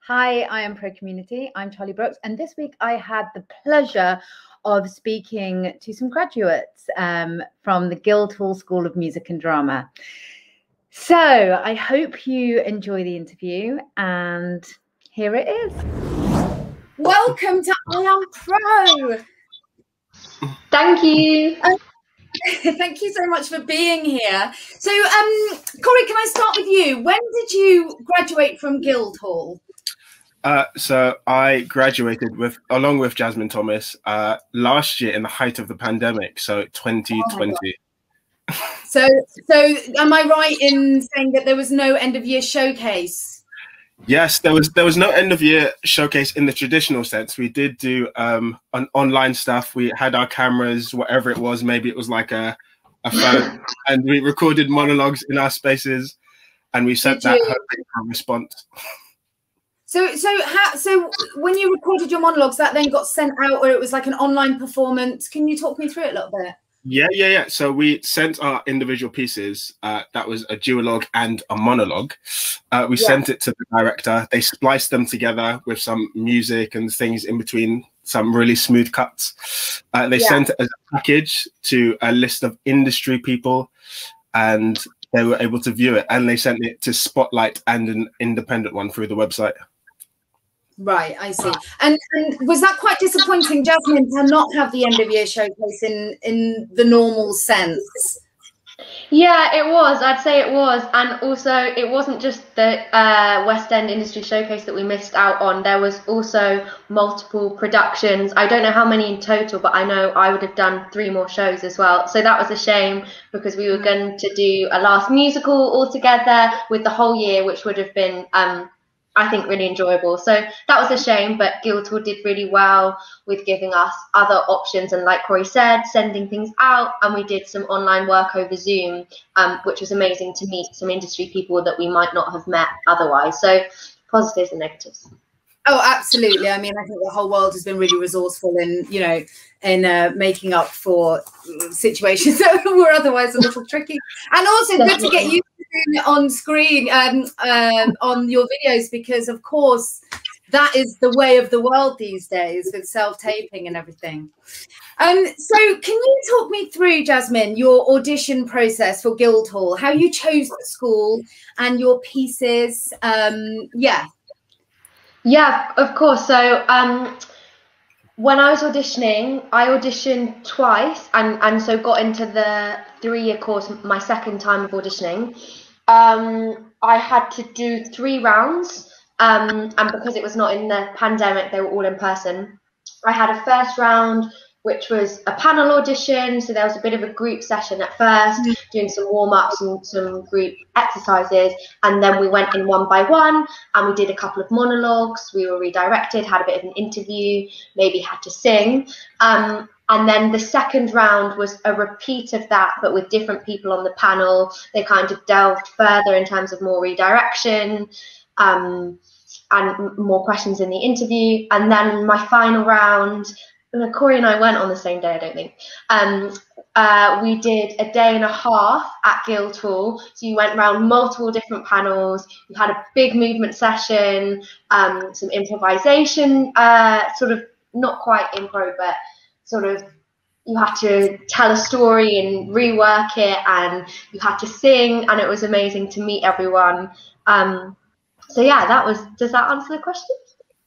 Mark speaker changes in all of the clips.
Speaker 1: Hi, I am Pro Community. I'm Charlie Brooks, and this week I had the pleasure of speaking to some graduates from the Guildhall School of Music and Drama. So I hope you enjoy the interview, and here it is. Welcome to I Am Pro.
Speaker 2: Thank you.
Speaker 1: Thank you so much for being here. So, Corey, can I start with you? When did you graduate from Guildhall?
Speaker 3: So I graduated along with Jasmine Thomas last year in the height of the pandemic, so 2020.
Speaker 1: So am I right in saying that there was no end of year showcase?
Speaker 3: Yes, there was no end of year showcase in the traditional sense. We did do an online stuff. We had our cameras, whatever it was. Maybe it was like a phone, and we recorded monologues in our spaces, and we sent that hoping for a response.
Speaker 1: So when you recorded your monologues, that then got sent out, or it was like an online performance? Can you talk me through it a little bit?
Speaker 3: Yeah. So we sent our individual pieces. That was a duologue and a monologue. We sent it to the director. They spliced them together with some music and things in between, some really smooth cuts. They sent it as a package to a list of industry people, and they were able to view it. And they sent it to Spotlight and an independent one through the website.
Speaker 1: Right, I see. And was that quite disappointing, Jasmine, to not have the end of year showcase in the normal sense?
Speaker 2: Yeah, it was. I'd say it was. And also, it wasn't just the West End Industry Showcase that we missed out on. There was also multiple productions. I don't know how many in total, but I know I would have done 3 more shows as well. So that was a shame, because we were going to do a last musical all together with the whole year, which would have been I think really enjoyable. So that was a shame, but Guildhall did really well with giving us other options, and like Corey said, sending things out, and we did some online work over Zoom, which was amazing to meet some industry people that we might not have met otherwise. So positives and negatives.
Speaker 1: Oh, absolutely. I mean, I think the whole world has been really resourceful in making up for situations that were otherwise a little tricky, and also good to get you on screen on your videos, because of course that is the way of the world these days with self-taping and everything. So can you talk me through, Jasmine, your audition process for Guildhall, how you chose the school and your pieces?
Speaker 2: Yeah, of course. So when I was auditioning, I auditioned twice, and so got into the 3-year course my second time of auditioning. I had to do 3 rounds, and because it was not in the pandemic, they were all in person. I had a first round, which was a panel audition, so there was a bit of a group session at first, doing some warm-ups and some group exercises, and then we went in one by one, and we did a couple of monologues. We were redirected, had a bit of an interview, maybe had to sing. And then the second round was a repeat of that, but with different people on the panel. They kind of delved further in terms of more redirection and more questions in the interview. And then my final round, Corey and I weren't on the same day, I don't think. We did a day and a half at Guildhall. So you went around multiple different panels. You had a big movement session, some improvisation, sort of not quite improv, but sort of you had to tell a story and rework it, and you had to sing, and it was amazing to meet everyone. So yeah, does that answer the question?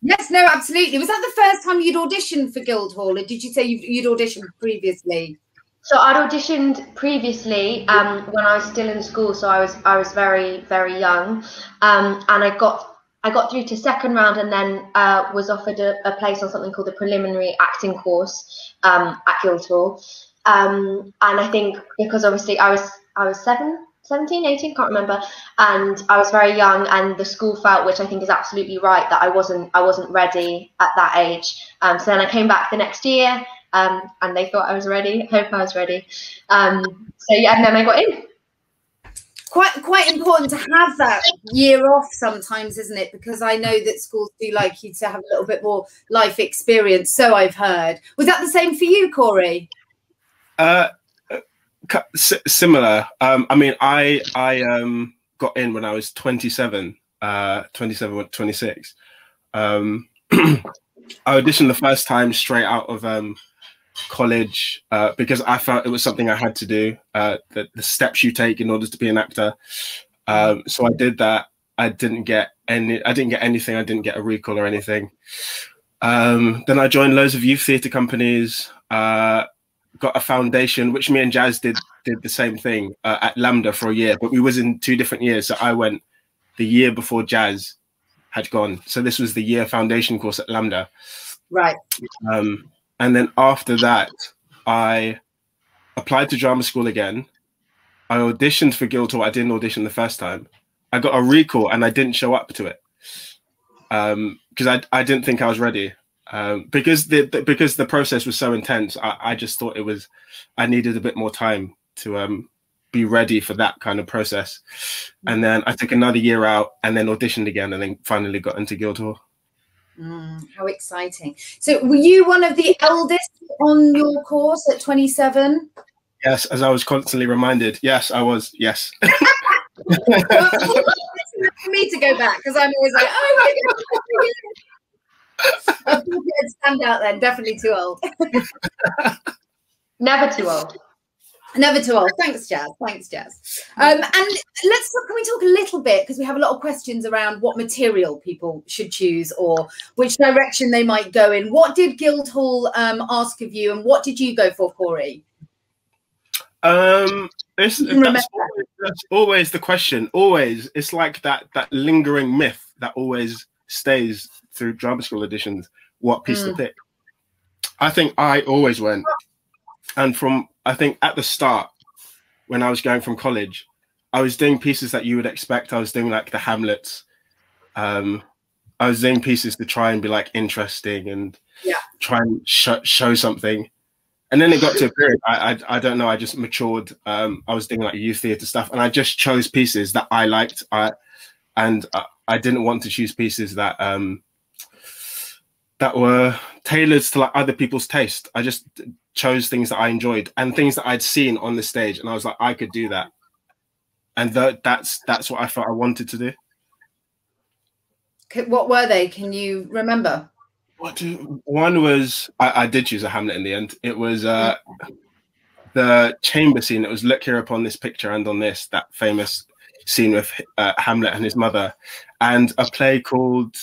Speaker 1: Yes, no, absolutely. Was that the first time you'd auditioned for Guildhall, or did you say you'd auditioned previously?
Speaker 2: So I'd auditioned previously when I was still in school, so I was very, very young, and I got through to second round, and then was offered a place on something called the preliminary acting course at Guildhall. And I think because obviously I was 17, 18, can't remember, and I was very young, and the school felt, which I think is absolutely right, that I wasn't ready at that age. So then I came back the next year, and they thought I was ready. I hope I was ready. So yeah, and then I got in.
Speaker 1: Quite important to have that year off sometimes, isn't it? Because I know that schools do like you to have a little bit more life experience, so I've heard. Was that the same for you, Corey?
Speaker 3: Similar. I mean, I got in when I was 27, 26. I auditioned the first time straight out of college because I felt it was something I had to do, the steps you take in order to be an actor. So I did that. I didn't get anything. I didn't get a recall or anything. Then I joined loads of youth theatre companies, got a foundation, which me and Jazz did the same thing at Lambda for a year, but we was in 2 different years. So I went the year before Jazz had gone. So this was the year foundation course at Lambda.
Speaker 1: Right.
Speaker 3: And then after that, I applied to drama school again. I auditioned for Guildhall. I didn't audition the first time. I got a recall and I didn't show up to it because I didn't think I was ready. Because the process was so intense, I just thought I needed a bit more time to be ready for that kind of process. And then I took another year out and then auditioned again and then finally got into Guildhall.
Speaker 1: How exciting. So were you one of the eldest on your course at 27?
Speaker 3: Yes, as I was constantly reminded. Yes, I was. Yes.
Speaker 1: For me to go back because I'm always like, oh my god. I'd stand out then. Definitely too old.
Speaker 2: Never too old.
Speaker 1: Never too old. Thanks, Jazz. Thanks, Jazz. And can we talk a little bit, because we have a lot of questions around what material people should choose or which direction they might go in. What did Guildhall ask of you, and what did you go for, Corey?
Speaker 3: That's always the question. Always, it's like that lingering myth that always stays through drama school auditions. What piece to pick? I think I always went, and I think at the start when I was going from college, I was doing pieces that you would expect. I was doing like the Hamlets. I was doing pieces to try and be like interesting and try and show something. And then it got to a period, I don't know, I just matured. I was doing like youth theatre stuff and I just chose pieces that I liked. I didn't want to choose pieces that were tailored to like other people's taste. I just chose things that I enjoyed and things that I'd seen on the stage. And I was like, I could do that. And that's what I felt I wanted to do.
Speaker 1: What were they? Can you remember?
Speaker 3: One was I did choose a Hamlet in the end. It was the chamber scene. It was look here upon this picture and on this, that famous scene with Hamlet and his mother, and a play called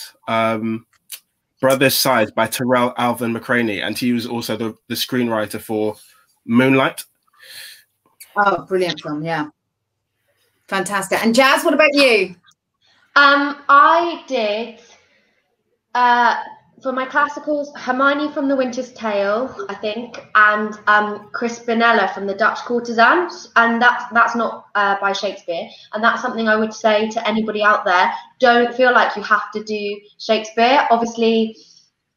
Speaker 3: Brother's Side by Terrell Alvin McCraney, and he was also the screenwriter for Moonlight.
Speaker 1: Oh, brilliant film! Yeah, fantastic. And Jazz, what about you?
Speaker 2: I did. For my classicals, Hermione from The Winter's Tale, I think, and Crispinella from The Dutch Courtesans, and that's not by Shakespeare, and that's something I would say to anybody out there. Don't feel like you have to do Shakespeare. Obviously,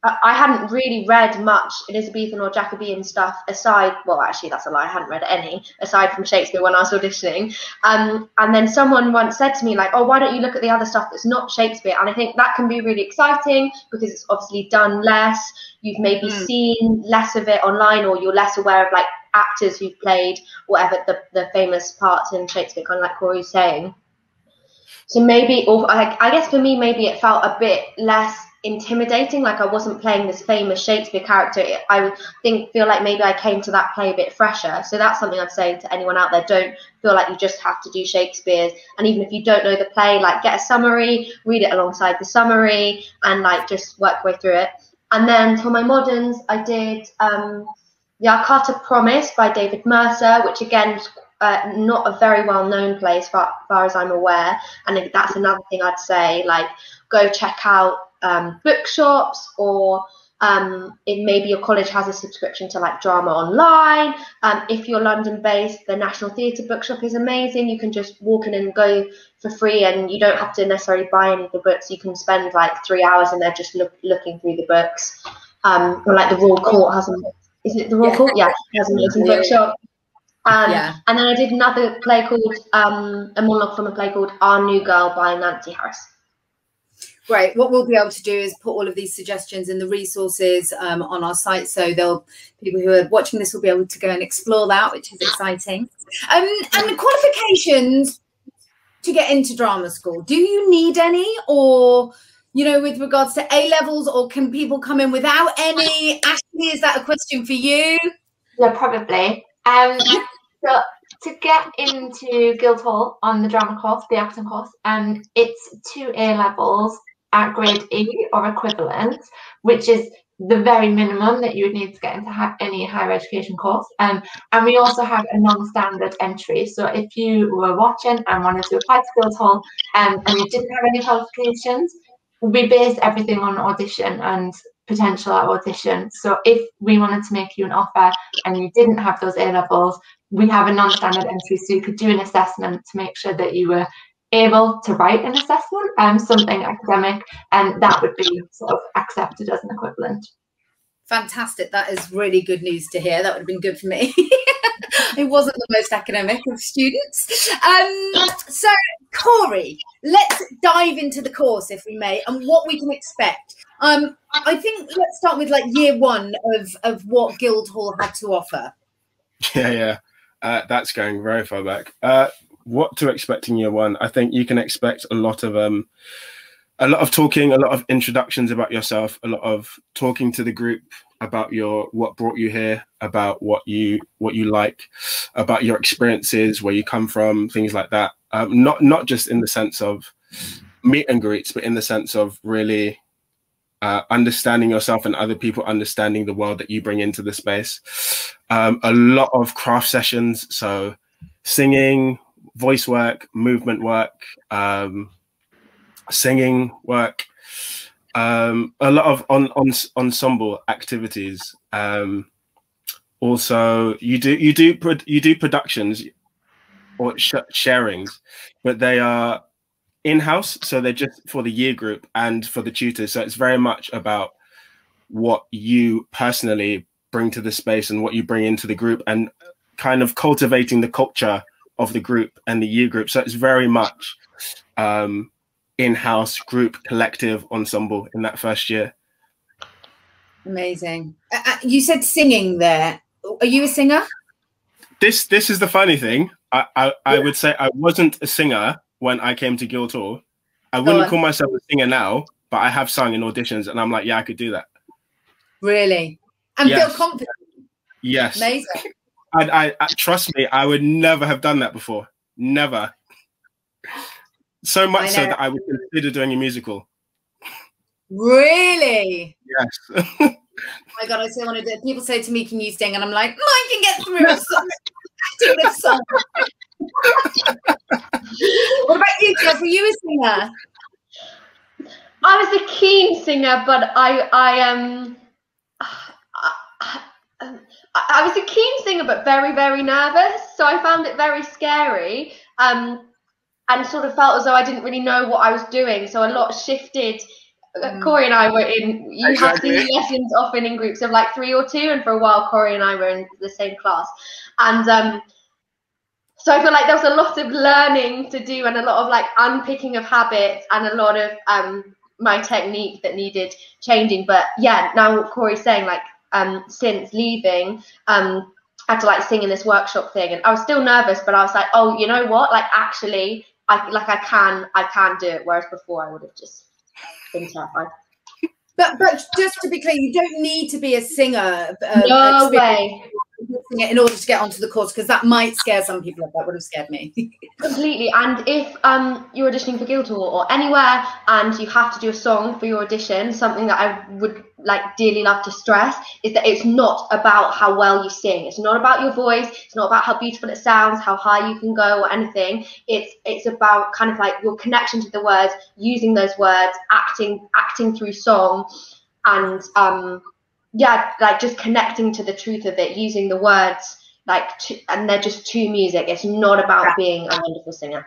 Speaker 2: I hadn't really read much Elizabethan or Jacobean stuff aside, well, actually, that's a lie, I hadn't read any, aside from Shakespeare when I was auditioning. And then someone once said to me, like, oh, why don't you look at the other stuff that's not Shakespeare? And I think that can be really exciting because it's obviously done less. You've maybe seen less of it online, or you're less aware of, like, actors who've played whatever the famous parts in Shakespeare, kind of like Corey's saying. So maybe, or I guess for me, maybe it felt a bit less intimidating, like I wasn't playing this famous Shakespeare character. I feel like maybe I came to that play a bit fresher. So that's something I'd say to anyone out there. Don't feel like you just have to do Shakespeare's, and even if you don't know the play, like get a summary, read it alongside the summary, and like just work your way through it. And then for my moderns, I did the Arcata Promise by David Mercer, which again was not a very well-known play as far as I'm aware. And that's another thing I'd say, like go check out bookshops, or if maybe your college has a subscription to like Drama Online. If you're London based, the National Theatre Bookshop is amazing. You can just walk in and go for free, and you don't have to necessarily buy any of the books. You can spend like 3 hours in there just looking through the books. Or like the Royal Court has is it the Royal Court? Yeah, it has an amazing bookshop. And then I did another play called a monologue from a play called Our New Girl by Nancy Harris.
Speaker 1: Great. What we'll be able to do is put all of these suggestions in the resources on our site, so people who are watching this will be able to go and explore that, which is exciting. And the qualifications to get into drama school, do you need any, or you know, with regards to A levels, or can people come in without any? Ashley, is that a question for you?
Speaker 4: Yeah, probably. So to get into Guildhall on the drama course, the acting course, it's 2 A levels at grade E or equivalent, which is the very minimum that you would need to get into any higher education course. And we also have a non-standard entry. So if you were watching and wanted to apply to Guildhall and you didn't have any qualifications, we base everything on audition and potential at audition. So if we wanted to make you an offer and you didn't have those A levels, we have a non-standard entry, so you could do an assessment to make sure that you were able to write an assessment, something academic, and that would be sort of accepted as an equivalent.
Speaker 1: Fantastic. That is really good news to hear. That would have been good for me. I wasn't the most academic of students. So, Corey, let's dive into the course, if we may, and what we can expect. I think let's start with like year one of what Guildhall had to offer.
Speaker 3: Yeah. That's going very far back. What to expect in year one? I think you can expect a lot of talking, a lot of introductions about yourself, a lot of talking to the group about what brought you here, about what you like, about your experiences, where you come from, things like that. Not just in the sense of meet and greets, but in the sense of really understanding yourself and other people understanding the world that you bring into the space. A lot of craft sessions, so singing, voice work, movement work, singing work, a lot of ensemble activities. Also, you do productions or sharings, but they are in-house, so they're just for the year group and for the tutors. So it's very much about what you personally bring to the space and what you bring into the group, and kind of cultivating the culture of the group and the year group. So it's very much in-house group, collective, ensemble in that first year.
Speaker 1: Amazing. You said singing there. Are you a singer?
Speaker 3: This is the funny thing. I would say I wasn't a singer when I came to Guildhall. I wouldn't call myself a singer now, but I have sung in auditions, and I'm like, yeah, I could do that.
Speaker 1: Really? And feel confident?
Speaker 3: Yes.
Speaker 1: Amazing.
Speaker 3: I trust me, I would never have done that before. Never. So much so that I would consider doing a musical.
Speaker 1: Really?
Speaker 3: Yes.
Speaker 1: Oh my God, I still want to do it. People say to me, can you sing? And I'm like, I can get through a song. Do this song. What about you, Jeff? Were you a singer?
Speaker 2: I was a keen singer, but I was a keen singer, but very, very nervous. So I found it very scary, and sort of felt as though I didn't really know what I was doing. So a lot shifted. Corey and I were in. You have these lessons often in groups of like 3 or 2, and for a while Corey and I were in the same class, and so I feel like there was a lot of learning to do and a lot of like unpicking of habits and a lot of my technique that needed changing. But yeah, now what Corey's saying, like since leaving, I had to like sing in this workshop thing, and I was still nervous, but I was like, oh, you know what? Like actually, I can do it. Whereas before I would have just been terrified.
Speaker 1: But just to be clear, you don't need to be a singer.
Speaker 2: No way.
Speaker 1: In order to get onto the course, because that might scare some people. That would have scared me.
Speaker 2: Completely. And if you're auditioning for Guildhall or anywhere and you have to do a song for your audition, something that I would like dearly love to stress is that it's not about how well you sing. It's not about your voice. It's not about how beautiful it sounds, how high you can go or anything. It's about kind of like your connection to the words, using those words, acting through song, and yeah, like just connecting to the truth of it, using the words and they're just to music. It's not about being a wonderful singer.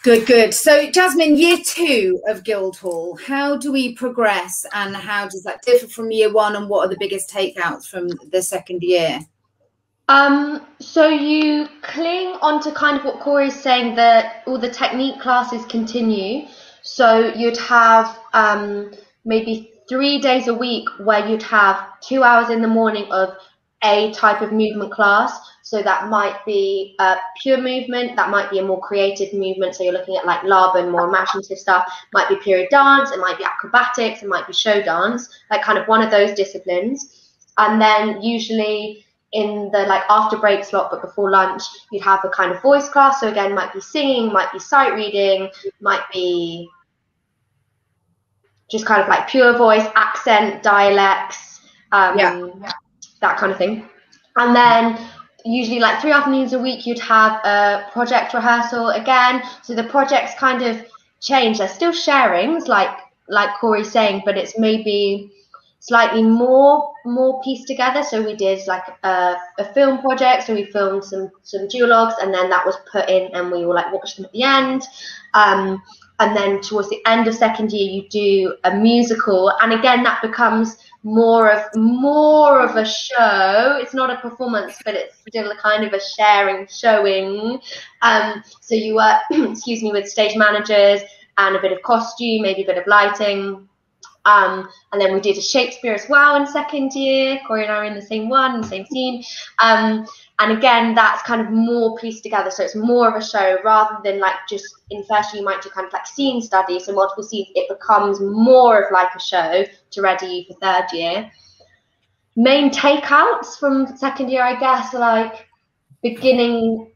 Speaker 1: Good. So Jasmine, year 2 of Guildhall, how do we progress and how does that differ from year 1, and what are the biggest takeouts from the second year?
Speaker 2: So you cling onto kind of what Corey's saying, that all the technique classes continue. So you'd have maybe 3 days a week where you'd have 2 hours in the morning of a type of movement class. So that might be pure movement, that might be a more creative movement. So you're looking at like Laban, more imaginative stuff, might be period dance, it might be acrobatics, it might be show dance, like kind of one of those disciplines. And then usually in the like after break slot, but before lunch, you'd have a kind of voice class. So again, might be singing, might be sight reading, might be just kind of like pure voice, accent, dialects, that kind of thing. And then usually like 3 afternoons a week, you'd have a project rehearsal again. So the projects kind of change. They're still sharings, like Corey's saying, but it's maybe slightly more pieced together. So we did like a film project. So we filmed some duologues, and then that was put in, and we will like watch them at the end. And then towards the end of second year, you do a musical, and again that becomes more of a show. It's not a performance, but it's still a kind of a showing. So you work, excuse me, with stage managers and a bit of costume, maybe a bit of lighting. And then we did a Shakespeare as well in second year. Corey and I were in the same one, the same scene. And again, that's kind of more pieced together. So it's more of a show rather than like just in first year, you might do kind of like scene study. So multiple scenes, it becomes more of like a show to ready you for third year. Main takeouts from second year, I guess, are like beginning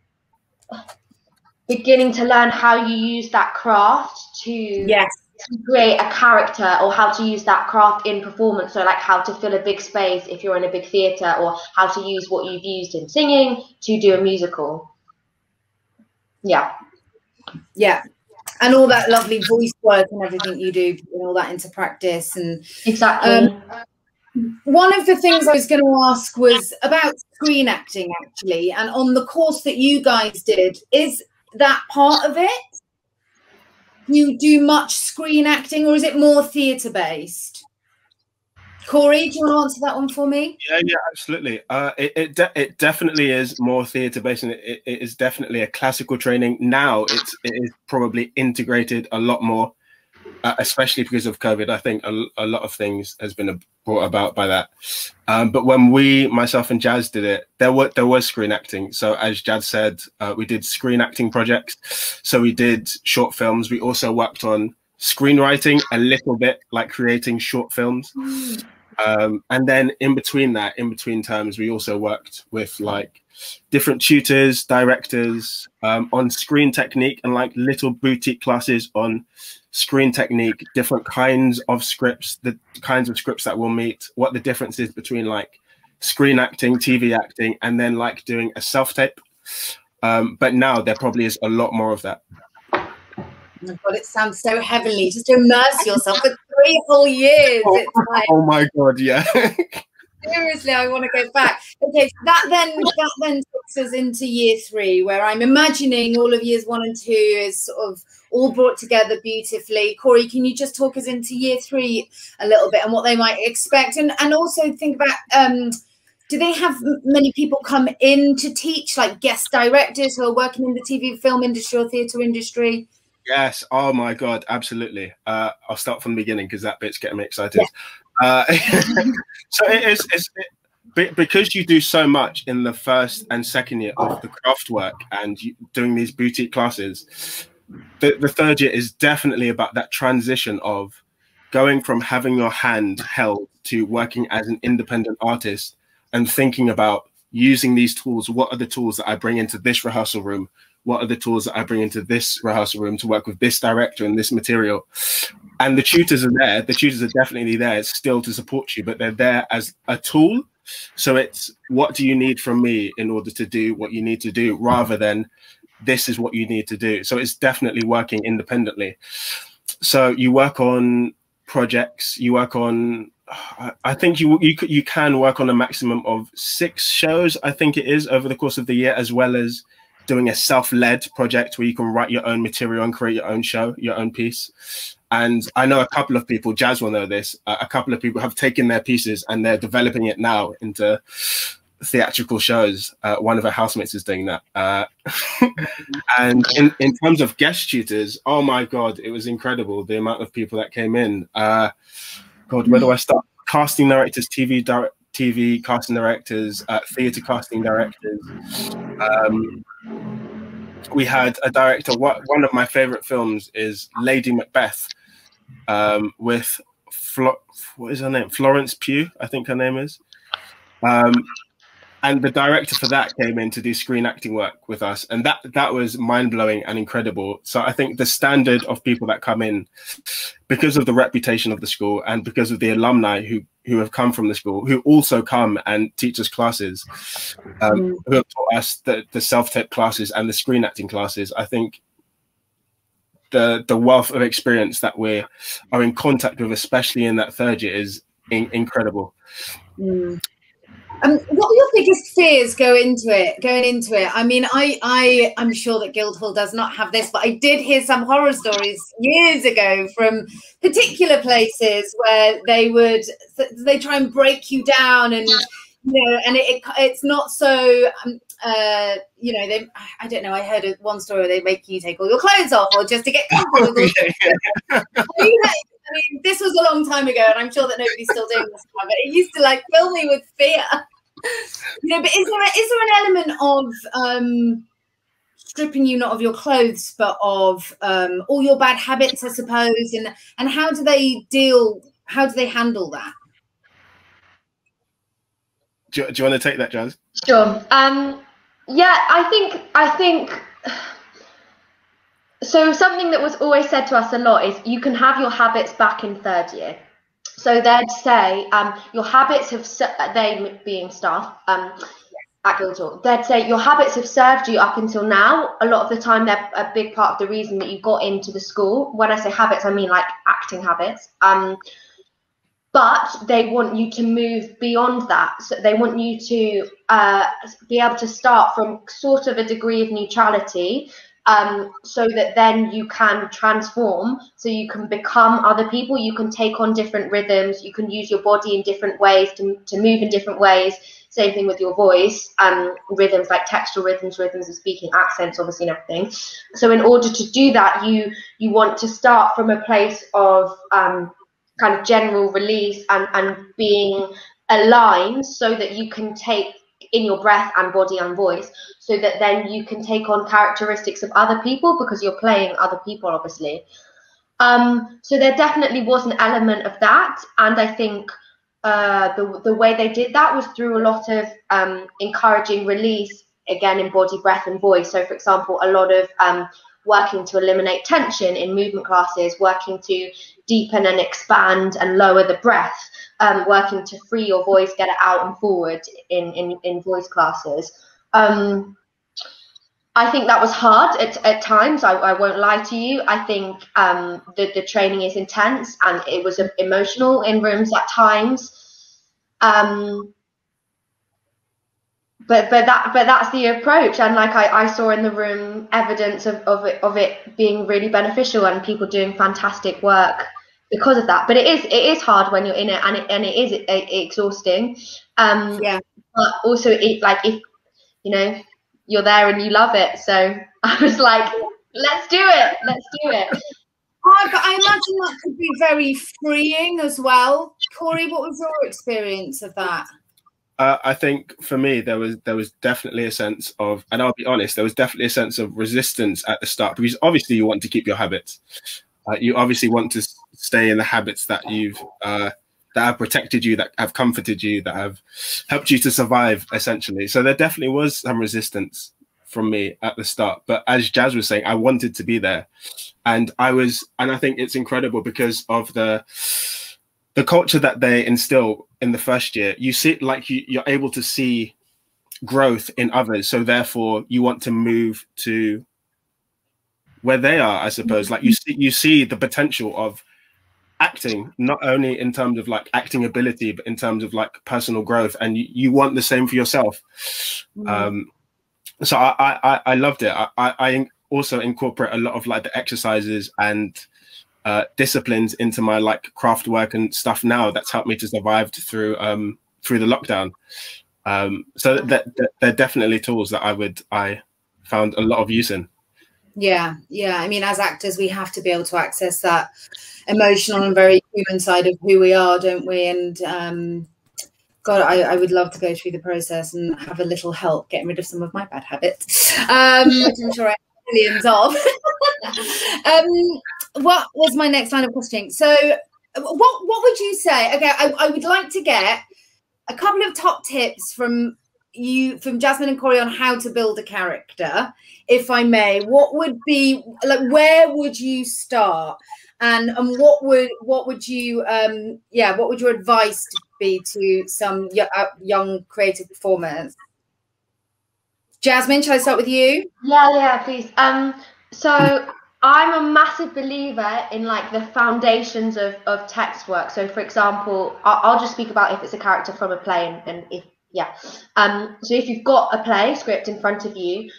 Speaker 2: to learn how you use that craft to create a character, or how to use that craft in performance. So like how to fill a big space if you're in a big theatre, or how to use what you've used in singing to do a musical. Yeah. And all that lovely voice work and everything you do, and all that into practice. And exactly.
Speaker 1: One of the things I was going to ask was about screen acting, actually, and on the course that you guys did, is that part of it? You do much screen acting, or is it more theatre based? Corey, do you want to answer that one for me?
Speaker 3: Yeah, absolutely. It definitely is more theatre based, and it is definitely a classical training. Now it is probably integrated a lot more, especially because of COVID. I think a lot of things has been brought about by that. But when myself and Jazz did it, there was screen acting. So as Jazz said, we did screen acting projects. So we did short films. We also worked on screenwriting a little bit, like creating short films. And then in between terms, we also worked with like different tutors, directors, on screen technique, and like little boutique classes on screen technique, different kinds of scripts, the kinds of scripts that we'll meet, what the difference is between like screen acting, TV acting, and then like doing a self-tape. But now there probably is a lot more of that.
Speaker 1: Oh my God, it sounds so heavenly. Just immerse yourself for 3 whole years. It's like,
Speaker 3: oh my God, yeah.
Speaker 1: Seriously, I want to go back. Okay, so that then takes us into year 3, where I'm imagining all of years 1 and 2 is sort of all brought together beautifully. Corey, can you just talk us into year 3 a little bit and what they might expect, and also think about do they have many people come in to teach, like guest directors who are working in the TV film industry or theatre industry?
Speaker 3: Yes. Oh my God, absolutely. I'll start from the beginning because that bit's getting me excited. Yeah. So it's because you do so much in the first and second year of the craft work and doing these boutique classes. The third year is definitely about that transition of going from having your hand held to working as an independent artist and thinking about using these tools. What are the tools that I bring into this rehearsal room? What are the tools that I bring into this rehearsal room to work with this director and this material? And the tutors are there. The tutors are definitely there still to support you, but they're there as a tool. So it's, what do you need from me in order to do what you need to do, rather than this is what you need to do. So it's definitely working independently. So you work on projects, you work on, I think you can work on a maximum of 6 shows, I think it is, over the course of the year, as well as doing a self-led project where you can write your own material and create your own show, your own piece. And I know a couple of people, Jazz will know this, a couple of people have taken their pieces and they're developing it now into theatrical shows. One of our housemates is doing that. And in terms of guest tutors, oh my God, it was incredible, the amount of people that came in. God, where do I start? Casting directors, TV TV casting directors, theatre casting directors. We had a director. One of my favourite films is Lady Macbeth, with what is her name? Florence Pugh, I think her name is. And the director for that came in to do screen acting work with us, and that was mind-blowing and incredible. So I think the standard of people that come in, because of the reputation of the school and because of the alumni who have come from the school, who also come and teach us classes, who have taught us the self-tape classes and the screen acting classes, I think the wealth of experience that we are in contact with, especially in that third year, is incredible.
Speaker 1: What were your biggest fears going into it? I mean, I'm sure that Guildhall does not have this, but I did hear some horror stories years ago from particular places where they try and break you down, and and it's not so. I don't know. I heard one story where they make you take all your clothes off, or just to get comfortable with I mean, this was a long time ago, and I'm sure that nobody's still doing this now, but it used to fill me with fear. But is there an element of stripping you not of your clothes, but of all your bad habits, I suppose, and how do they handle that?
Speaker 3: Do you want to take that, Jazz?
Speaker 2: Sure. Yeah, I think. So something that was always said to us a lot is you can have your habits back in third year. So they'd say your habits have, they being staff at Guildhall, they'd say your habits have served you up until now. A lot of the time they're a big part of the reason that you got into the school. When I say habits, I mean like acting habits. But they want you to move beyond that. So they want you to be able to start from sort of a degree of neutrality, so that then you can transform, so you can become other people, you can take on different rhythms, you can use your body in different ways to move in different ways. Same thing with your voice, rhythms like textual rhythms of speaking, accents obviously, and everything. So in order to do that, you want to start from a place of kind of general release and being aligned, so that you can take in your breath and body and voice, so that then you can take on characteristics of other people, because you're playing other people, obviously. So there definitely was an element of that, and I think the way they did that was through a lot of encouraging release, again, in body, breath and voice. So for example, a lot of working to eliminate tension in movement classes, working to deepen and expand and lower the breath, working to free your voice, get it out and forward in voice classes. I think that was hard at times. I won't lie to you. I think the training is intense, and it was emotional in rooms at times. But that's the approach, and like I saw in the room evidence of it being really beneficial, and people doing fantastic work because of that. But it is hard when you're in it, and it is exhausting. Yeah. But also, if you're there and you love it. So I was like, let's do it.
Speaker 1: But I imagine that could be very freeing as well. Corey, what was your experience of that?
Speaker 3: I think for me, there was definitely a sense of, and I'll be honest, there was definitely a sense of resistance at the start, because obviously you want to keep your habits. You obviously want to stay in the habits that you've that have protected you, that have comforted you, that have helped you to survive, essentially. So there definitely was some resistance from me at the start. But as Jazz was saying, I wanted to be there, and I think it's incredible because of the culture that they instill in the first year. You see, like you're able to see growth in others, so therefore you want to move to where they are, I suppose. Like you see the potential of acting, not only in terms of like acting ability, but in terms of like personal growth, and you want the same for yourself. So I loved it. I also incorporate a lot of like the exercises and disciplines into my like craft work and stuff now. That's helped me to survive through the lockdown. So they're definitely tools that I found a lot of use in.
Speaker 1: Yeah. I mean, as actors, we have to be able to access that emotional and very human side of who we are, don't we? And God, I would love to go through the process and have a little help getting rid of some of my bad habits, which I'm sure I have millions of. What was my next line of questioning? So what would you say? Okay, I would like to get a couple of top tips from Jasmine and Corey on how to build a character, if I may. What would be like, where would you start, and what would you what would your advice be to some young creative performers? Jasmine, shall I start with you?
Speaker 2: Yeah, please. So I'm a massive believer in like the foundations of text work. So for example, I'll just speak about if it's a character from a play, and if so if you've got a play script in front of you,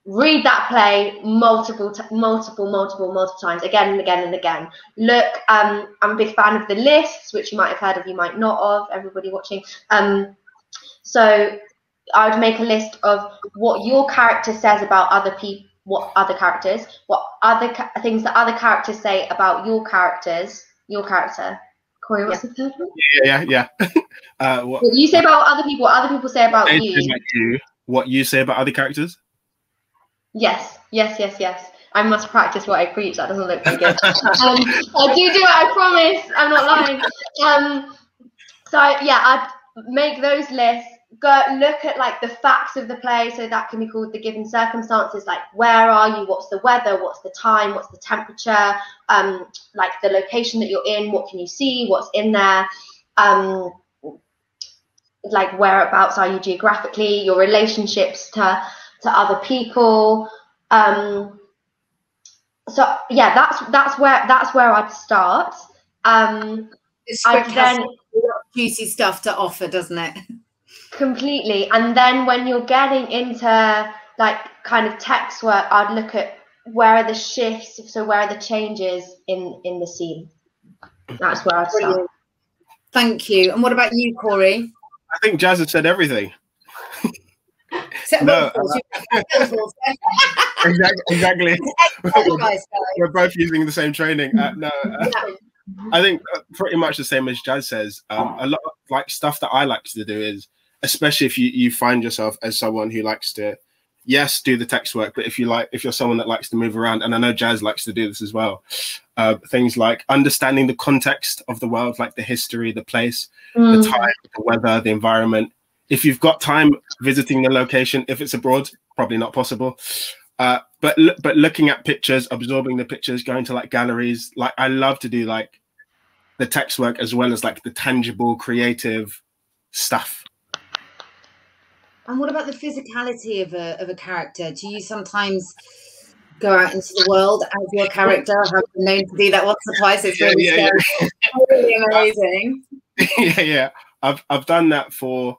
Speaker 2: read that play multiple times, again and again and again. Look, I'm a big fan of the lists, which you might have heard of, you might not of, everybody watching. So I would make a list of what your character says about other people, what other characters, what other things that other characters say about your characters, your character. Corey, what's the third one?
Speaker 3: Yeah.
Speaker 2: What you say about other people, what other people say about you.
Speaker 3: What you say about other characters?
Speaker 2: Yes. I must practice what I preach. That doesn't look very good. I do it, I promise. I'm not lying. So yeah, I'd make those lists. Go look at like the facts of the play, so that can be called the given circumstances, like where are you, what's the weather, what's the time, what's the temperature, like the location that you're in, what can you see, what's in there, like whereabouts are you geographically, your relationships to other people. So yeah, that's where I'd start.
Speaker 1: The script has juicy stuff to offer, doesn't it?
Speaker 2: Completely. And then when you're getting into like kind of text work, I'd look at where are the shifts, so where are the changes in the scene. That's where I'd start.
Speaker 1: Thank you. And what about you, Corey?
Speaker 3: I think Jazz has said everything.
Speaker 1: No,
Speaker 3: exactly. We're both using the same training. I think pretty much the same as Jazz says. A lot of like stuff that I like to do is, especially if you find yourself as someone who likes to, yes, do the text work, but if you're someone that likes to move around, and I know Jazz likes to do this as well, things like understanding the context of the world, like the history, the place, the time, the weather, the environment. If you've got time visiting the location, if it's abroad, probably not possible. But looking at pictures, absorbing the pictures, going to like galleries, like I love to do like the text work as well as like the tangible, creative stuff.
Speaker 1: And what about the physicality of a character? Do you sometimes go out into the world as your character? I've been known to do that once or twice. It's really scary. Really amazing.
Speaker 3: Yeah. I've done that for.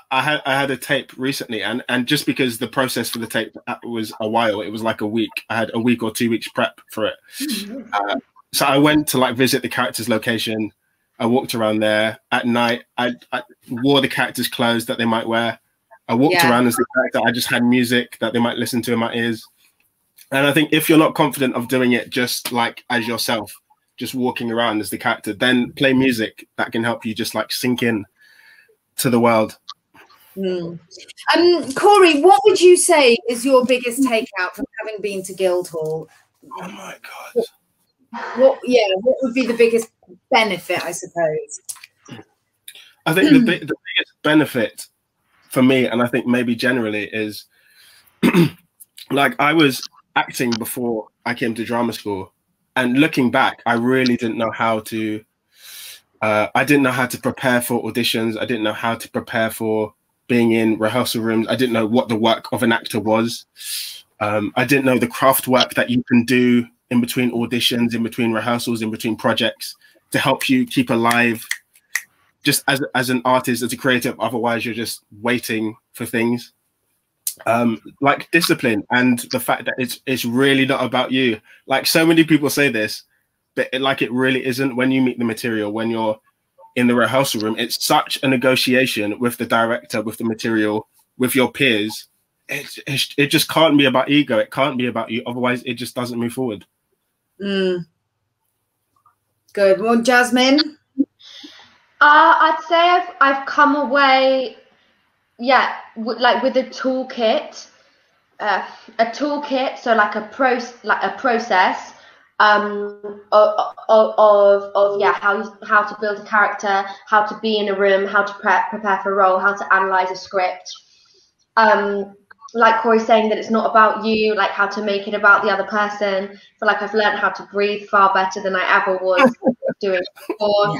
Speaker 3: I had a tape recently, and just because the process for the tape was a while, it was like a week. I had a week or 2 weeks prep for it. So I went to like visit the character's location. I walked around there at night. I wore the character's clothes that they might wear. I walked around as the character. I just had music that they might listen to in my ears. And I think if you're not confident of doing it just like as yourself, just walking around as the character, then play music that can help you just like sink in to the world.
Speaker 1: Corey, what would you say is your biggest takeout from having been to Guildhall?
Speaker 3: Oh my God.
Speaker 1: What would be the biggest benefit, I suppose?
Speaker 3: I think the biggest benefit for me, and I think maybe generally, is like I was acting before I came to drama school, and looking back, I really didn't know how to I didn't know how to prepare for auditions. I didn't know how to prepare for being in rehearsal rooms. I didn't know what the work of an actor was. I didn't know the craft work that you can do in between auditions, in between rehearsals, in between projects to help you keep alive just as an artist, as a creative. Otherwise, you're just waiting for things. Like discipline and the fact that it's really not about you. Like so many people say this, but it really isn't. When you meet the material, when you're in the rehearsal room, it's such a negotiation with the director, with the material, with your peers. It just can't be about ego. It can't be about you. Otherwise, it just doesn't move forward.
Speaker 1: Good. Well, Jasmine?
Speaker 2: I'd say I've come away, yeah, like with a toolkit. So like a process of yeah, how to build a character, how to be in a room, how to prepare for a role, how to analyze a script. Like Corey's saying, that it's not about you, like how to make it about the other person. I feel like I've learned how to breathe far better than I ever was doing before.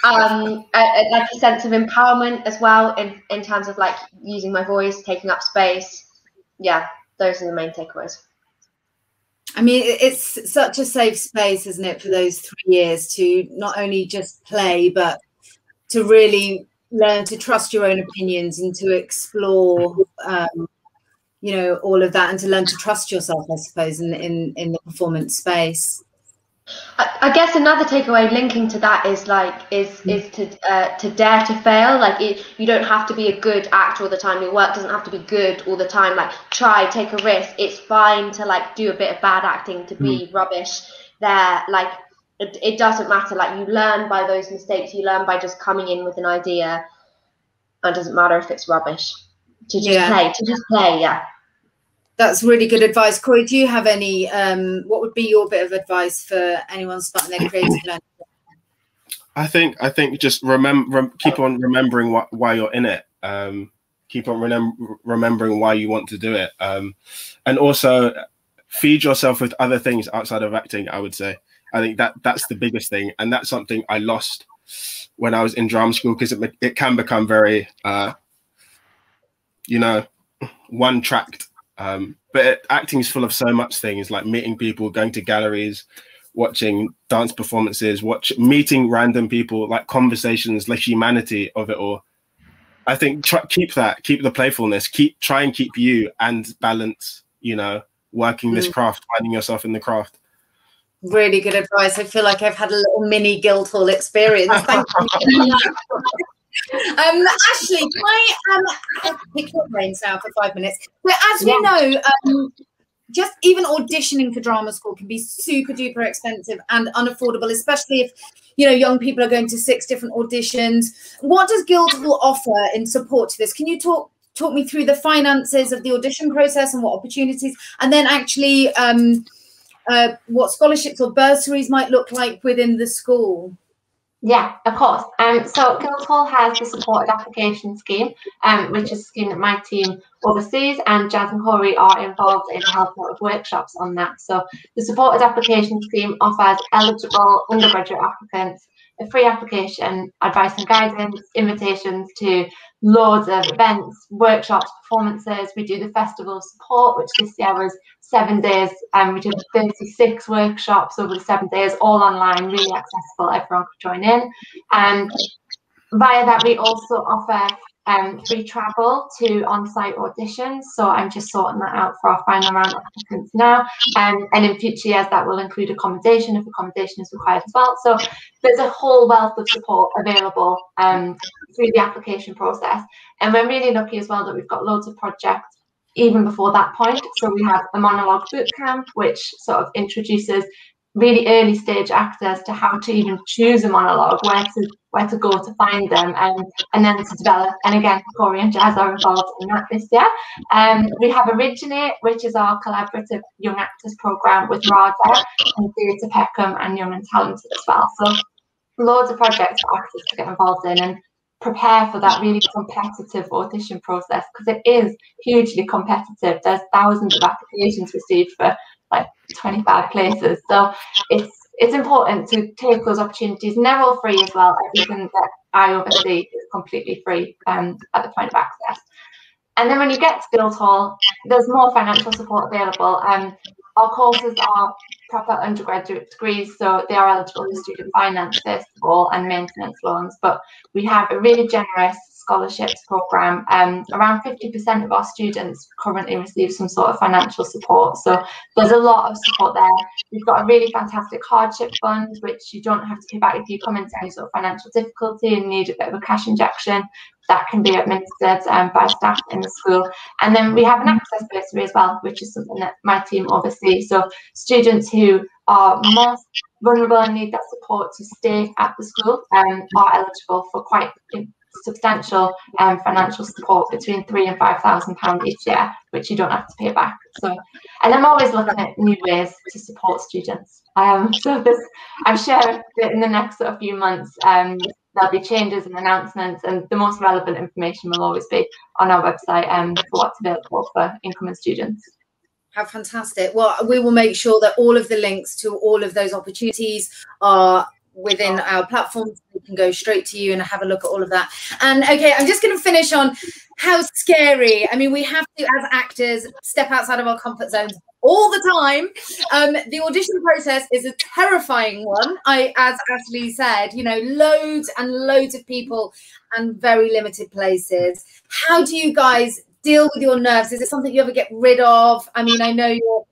Speaker 2: Like a sense of empowerment as well in terms of like using my voice, taking up space. Yeah, those are the main takeaways.
Speaker 1: I mean, it's such a safe space, isn't it, for those 3 years to not only just play, but to really learn to trust your own opinions and to explore, you know, all of that, and to learn to trust yourself, I suppose, in the performance space.
Speaker 2: I guess another takeaway linking to that is to dare to fail. Like you don't have to be a good actor all the time. Your work doesn't have to be good all the time. Like take a risk. It's fine to like do a bit of bad acting, to be rubbish there. Like it doesn't matter. Like you learn by those mistakes. You learn by just coming in with an idea. It doesn't matter if it's rubbish. To just play. Yeah.
Speaker 1: That's really good advice. Corey, do you have any, what would be your bit of advice for anyone starting their creative learning?
Speaker 3: I think just keep on remembering why you're in it. Keep on remembering why you want to do it. And also feed yourself with other things outside of acting, I would say. I think that's the biggest thing. And that's something I lost when I was in drama school, because it can become very, you know, one-tracked. But acting is full of so much things, like meeting people, going to galleries, watching dance performances, meeting random people, like conversations, like humanity of it all. I think keep the playfulness, try and keep you, and balance, you know, working this craft, finding yourself in the craft.
Speaker 1: Really good advice. I feel like I've had a little mini Guildhall experience. Thank you. Ashley, can I pick your brains now for 5 minutes? So as we know, just even auditioning for drama school can be super duper expensive and unaffordable, especially if, you know, young people are going to 6 different auditions. What does Guildhall offer in support to this? Can you talk me through the finances of the audition process and what opportunities, and then actually what scholarships or bursaries might look like within the school?
Speaker 4: Yeah, of course. So Guildhall has the supported application scheme, which is a scheme that my team oversees, and Jazz and Corey are involved in helping out with workshops on that. So the supported application scheme offers eligible undergraduate applicants a free application, advice and guidance, invitations to loads of events, workshops, performances. We do the festival support, which this year was 7 days, and we did 36 workshops over the 7 days, all online, really accessible, everyone could join in. And via that, we also offer free travel to on-site auditions. So I'm just sorting that out for our final round of applicants now. And in future years, that will include accommodation if accommodation is required as well. So there's a whole wealth of support available through the application process. And we're really lucky as well that we've got loads of projects even before that point. So we have a monologue bootcamp, which sort of introduces really early stage actors to how to even choose a monologue, where to go to find them, and then to develop. And again, Corey and Jazz are involved in that this year. We have Originate, which is our collaborative young actors program with RADA and Theatre Peckham and Young and Talented as well. So loads of projects for actors to get involved in and prepare for that really competitive audition process, because it is hugely competitive. There's thousands of applications received for like 25 places, so it's important to take those opportunities, and they're all free as well. Everything that I oversee is completely free at the point of access. And then when you get to Guildhall, there's more financial support available. Our courses are proper undergraduate degrees, so they are eligible for student finance first of all and maintenance loans, but we have a really generous scholarships program. Around 50% of our students currently receive some sort of financial support, so there's a lot of support there. We've got a really fantastic hardship fund, which you don't have to pay back if you come into any sort of financial difficulty and need a bit of a cash injection. That can be administered by staff in the school. And then we have an access bursary as well, which is something that my team oversees. So students who are most vulnerable and need that support to stay at the school are eligible for quite substantial financial support between £3,000 and £5,000 each year, which you don't have to pay back. So, and I'm always looking at new ways to support students. So I'm sure that in the next sort of few months there'll be changes and announcements, and the most relevant information will always be on our website for what's available for incoming students.
Speaker 1: How fantastic. Well, we will make sure that all of the links to all of those opportunities are within our platform. We can go straight to you and have a look at all of that. And okay, I'm just going to finish on how scary. I mean, we have to, as actors, step outside of our comfort zones all the time. The audition process is a terrifying one. As Ashley said, you know, loads and loads of people and very limited places. How do you guys deal with your nerves? Is it something you ever get rid of? I mean, I know you're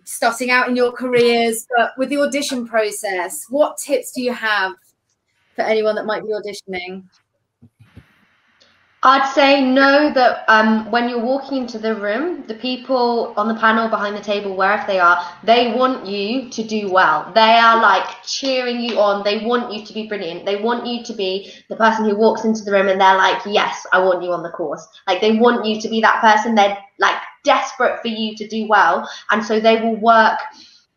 Speaker 1: starting out in your careers, but with the audition process, what tips do you have for anyone that might be auditioning?
Speaker 2: I'd say know that when you're walking into the room, the people on the panel, behind the table, wherever they are, they want you to do well. They are like cheering you on. They want you to be brilliant. They want you to be the person who walks into the room and they're like, yes, I want you on the course. Like, they want you to be that person. They're like desperate for you to do well. And so they will work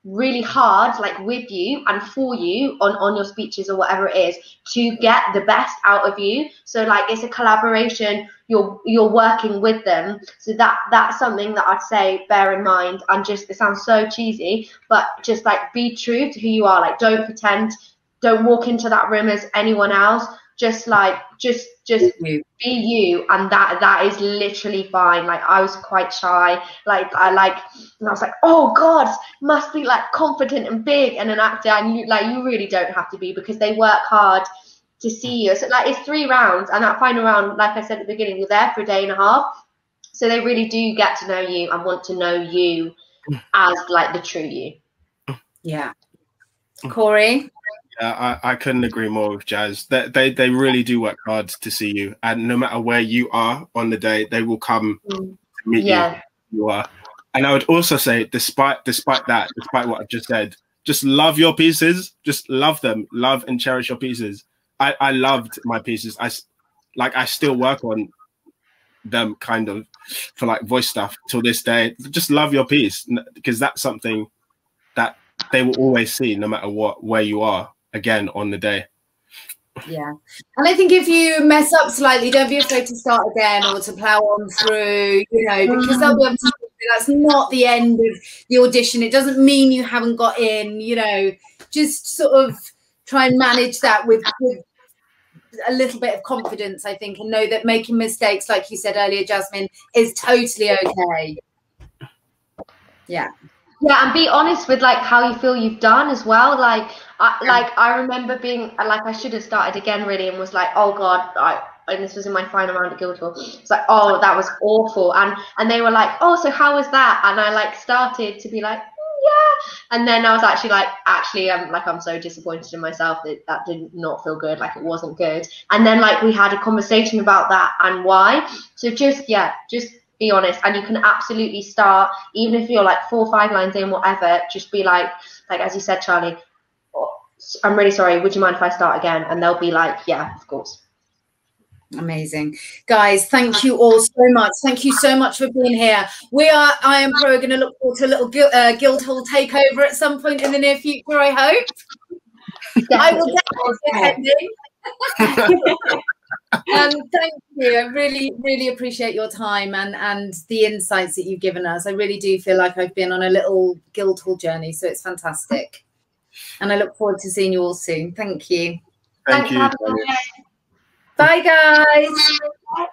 Speaker 2: really hard, like with you and for you on your speeches or whatever it is, to get the best out of you. So like, it's a collaboration, you're working with them. So that's something that I'd say bear in mind. And just, it sounds so cheesy, but just like be true to who you are. Like, don't pretend, don't walk into that room as anyone else. Just be you, and that is literally fine. Like, I was quite shy, and I was like, oh God, must be like confident and big and an actor, and you really don't have to be, because they work hard to see you. So like, it's 3 rounds, and that final round, like I said at the beginning, you're there for a day and a half, so they really do get to know you and want to know you as like the true you.
Speaker 1: Yeah. Corey?
Speaker 3: I couldn't agree more with Jazz. They really do work hard to see you, and no matter where you are on the day, they will come to meet you where you are. And I would also say, despite what I've just said, just love your pieces. Just love them. Love and cherish your pieces. I loved my pieces. I still work on them kind of for like voice stuff till this day. Just love your piece, because that's something that they will always see, no matter where you are again on the day.
Speaker 1: Yeah, and I think if you mess up slightly, don't be afraid to start again or to plow on through, you know, because they'll be able to, that's not the end of the audition. It doesn't mean you haven't got in, you know. Just sort of try and manage that with a little bit of confidence, I think, and know that making mistakes, like you said earlier, Jasmine, is totally okay. Yeah,
Speaker 2: and be honest with like how you feel you've done as well. Like I remember being like, I should have started again really, and was like, oh God, and this was in my final round at Guildhall. It's like, oh, that was awful, and they were like, oh, so how was that? And I like started to be like, yeah, and then I was actually like, I'm so disappointed in myself that did not feel good, like it wasn't good. And then like we had a conversation about that and why. So just be honest, and you can absolutely start, even if you're like 4 or 5 lines in, whatever, just be like as you said, Charlie, oh, I'm really sorry, would you mind if I start again? And they'll be like, yeah, of course.
Speaker 1: Amazing. Guys, thank you all so much. Thank you so much for being here. I Am Pro, going to look forward to a little Guildhall takeover at some point in the near future, I hope. I will definitely be attending. Thank you. I really, really appreciate your time and the insights that you've given us. I really do feel like I've been on a little Guildhall journey, so it's fantastic. And I look forward to seeing you all soon. Thank you.
Speaker 3: Thank you.
Speaker 1: Bye, guys.